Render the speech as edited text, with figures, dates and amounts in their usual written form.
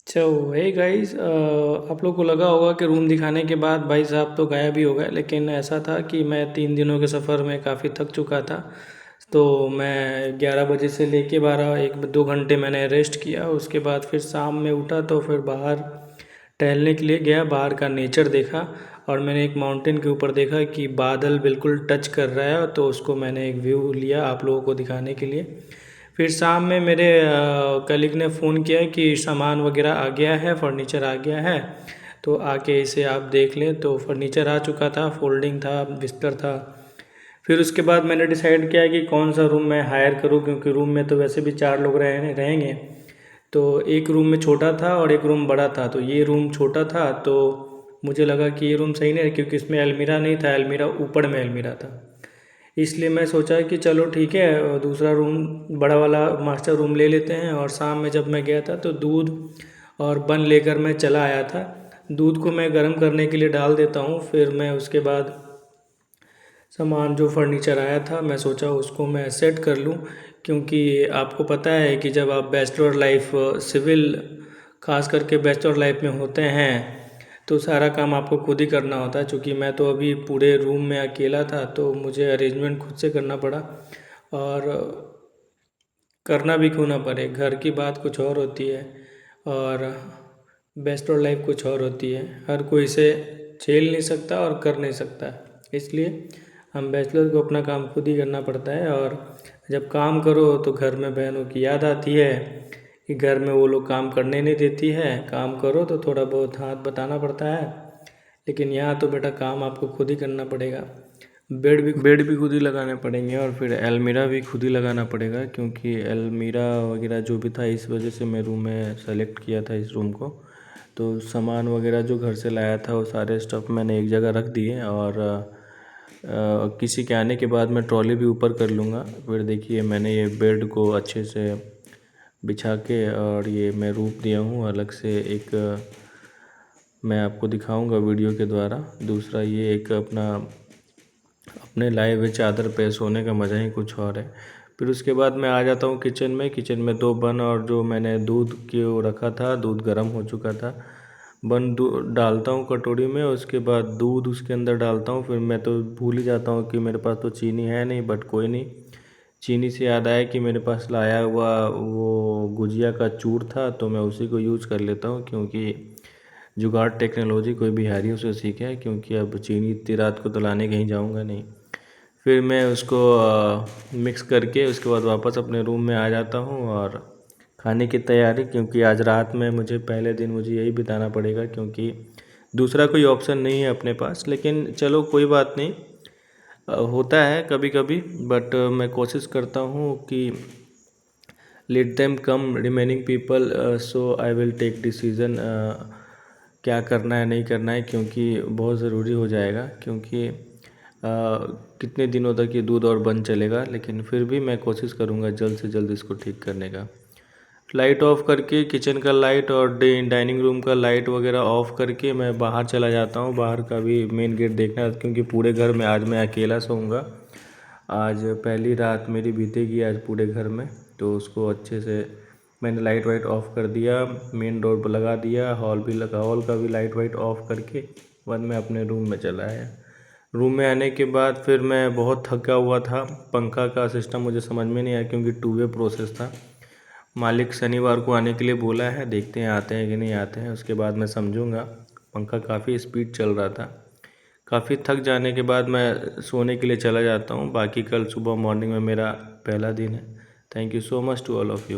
सो hey guys, आप लोग को लगा होगा कि रूम दिखाने के बाद भाई साहब तो गायब ही हो गए, लेकिन ऐसा था कि मैं 3 दिनों के सफ़र में काफ़ी थक चुका था। तो मैं 11 बजे से लेके 12 1 2 घंटे मैंने रेस्ट किया। उसके बाद फिर शाम में उठा तो फिर बाहर टहलने के लिए गया, बाहर का नेचर देखा। और मैंने एक माउंटेन के ऊपर देखा कि बादल बिल्कुल टच कर रहा है, तो उसको मैंने एक व्यू लिया आप लोगों को दिखाने के लिए। फिर शाम में मेरे कलीग ने फ़ोन किया कि सामान वगैरह आ गया है, फर्नीचर आ गया है, तो आके इसे आप देख लें। तो फर्नीचर आ चुका था, फोल्डिंग था, बिस्तर था। फिर उसके बाद मैंने डिसाइड किया कि कौन सा रूम मैं हायर करूं, क्योंकि रूम में तो वैसे भी 4 लोग रहेंगे। तो एक रूम में छोटा था और एक रूम बड़ा था। तो ये रूम छोटा था, तो मुझे लगा कि ये रूम सही नहीं है, क्योंकि इसमें अलमीरा नहीं था, अलमीरा ऊपर में अलमीरा था। इसलिए मैं सोचा कि चलो ठीक है, दूसरा रूम बड़ा वाला मास्टर रूम ले लेते हैं। और शाम में जब मैं गया था तो दूध और बन लेकर मैं चला आया था। दूध को मैं गर्म करने के लिए डाल देता हूँ, फिर मैं उसके बाद सामान जो फर्नीचर आया था मैं सोचा उसको मैं सेट कर लूँ। क्योंकि आपको पता है कि जब आप बैचलर लाइफ सिविल खास करके बैचलर लाइफ में होते हैं तो सारा काम आपको खुद ही करना होता है। चूँकि मैं तो अभी पूरे रूम में अकेला था, तो मुझे अरेंजमेंट खुद से करना पड़ा। और करना भी क्यों ना पड़े, घर की बात कुछ और होती है और बैचलर लाइफ कुछ और होती है। हर कोई इसे झेल नहीं सकता और कर नहीं सकता, इसलिए हम बैचलर को अपना काम खुद ही करना पड़ता है। और जब काम करो तो घर में बहनों की याद आती है कि घर में वो लोग काम करने नहीं देती है। काम करो तो थोड़ा बहुत हाथ बटाना पड़ता है, लेकिन यहाँ तो बेटा काम आपको खुद ही करना पड़ेगा। बेड भी खुद ही लगाने पड़ेंगे और फिर अलमीरा भी खुद ही लगाना पड़ेगा, क्योंकि अलमीरा वगैरह जो भी था, इस वजह से मैं रूम में सेलेक्ट किया था इस रूम को। तो सामान वगैरह जो घर से लाया था वो सारे स्टफ़ मैंने एक जगह रख दिए। और किसी के आने के बाद मैं ट्रॉली भी ऊपर कर लूँगा। फिर देखिए मैंने ये बेड को अच्छे से बिछा के और ये मैं रूप दिया हूँ अलग से एक, मैं आपको दिखाऊंगा वीडियो के द्वारा। दूसरा ये एक अपने लाए हुए चादर पे सोने का मज़ा ही कुछ और है। फिर उसके बाद मैं आ जाता हूँ किचन में 2 बन और जो मैंने दूध के वो रखा था, दूध गर्म हो चुका था। बन डालता हूँ कटोरी में, उसके बाद दूध उसके अंदर डालता हूँ। फिर मैं तो भूल ही जाता हूँ कि मेरे पास तो चीनी है नहीं, बट कोई नहीं। चीनी से याद आया कि मेरे पास लाया हुआ वो गुजिया का चूर था, तो मैं उसी को यूज़ कर लेता हूँ। क्योंकि जुगाड़ टेक्नोलॉजी कोई भी हारियों से सीखे, क्योंकि अब चीनी इतनी रात को तो लाने कहीं जाऊँगा नहीं। फिर मैं उसको मिक्स करके उसके बाद वापस अपने रूम में आ जाता हूँ और खाने की तैयारी। क्योंकि आज रात में मुझे पहले दिन मुझे यही बिताना पड़ेगा, क्योंकि दूसरा कोई ऑप्शन नहीं है अपने पास। लेकिन चलो कोई बात नहीं, होता है कभी कभी। बट मैं कोशिश करता हूँ कि let them come remaining people, so I will take decision क्या करना है नहीं करना है, क्योंकि बहुत ज़रूरी हो जाएगा। क्योंकि कितने दिनों तक ये दूध और बंद चलेगा, लेकिन फिर भी मैं कोशिश करूँगा जल्द से जल्द इसको ठीक करने का। लाइट ऑफ करके किचन का लाइट और डाइनिंग रूम का लाइट वगैरह ऑफ करके मैं बाहर चला जाता हूँ। बाहर का भी मेन गेट देखना है, क्योंकि पूरे घर में आज मैं अकेला सोऊंगा। आज पहली रात मेरी बीतेगी आज पूरे घर में। तो उसको अच्छे से मैंने लाइट वाइट ऑफ कर दिया, मेन डोर पर लगा दिया, हॉल का भी लाइट वाइट ऑफ करके बाद मैं अपने रूम में चला आया। रूम में आने के बाद फिर मैं बहुत थका हुआ था। पंखा का सिस्टम मुझे समझ में नहीं आया, क्योंकि 2 वे प्रोसेस था। मालिक शनिवार को आने के लिए बोला है, देखते हैं आते हैं कि नहीं आते हैं, उसके बाद मैं समझूंगा। पंखा काफ़ी स्पीड चल रहा था। काफ़ी थक जाने के बाद मैं सोने के लिए चला जाता हूँ। बाकी कल सुबह मॉर्निंग में मेरा पहला दिन है। Thank you so much to all of you.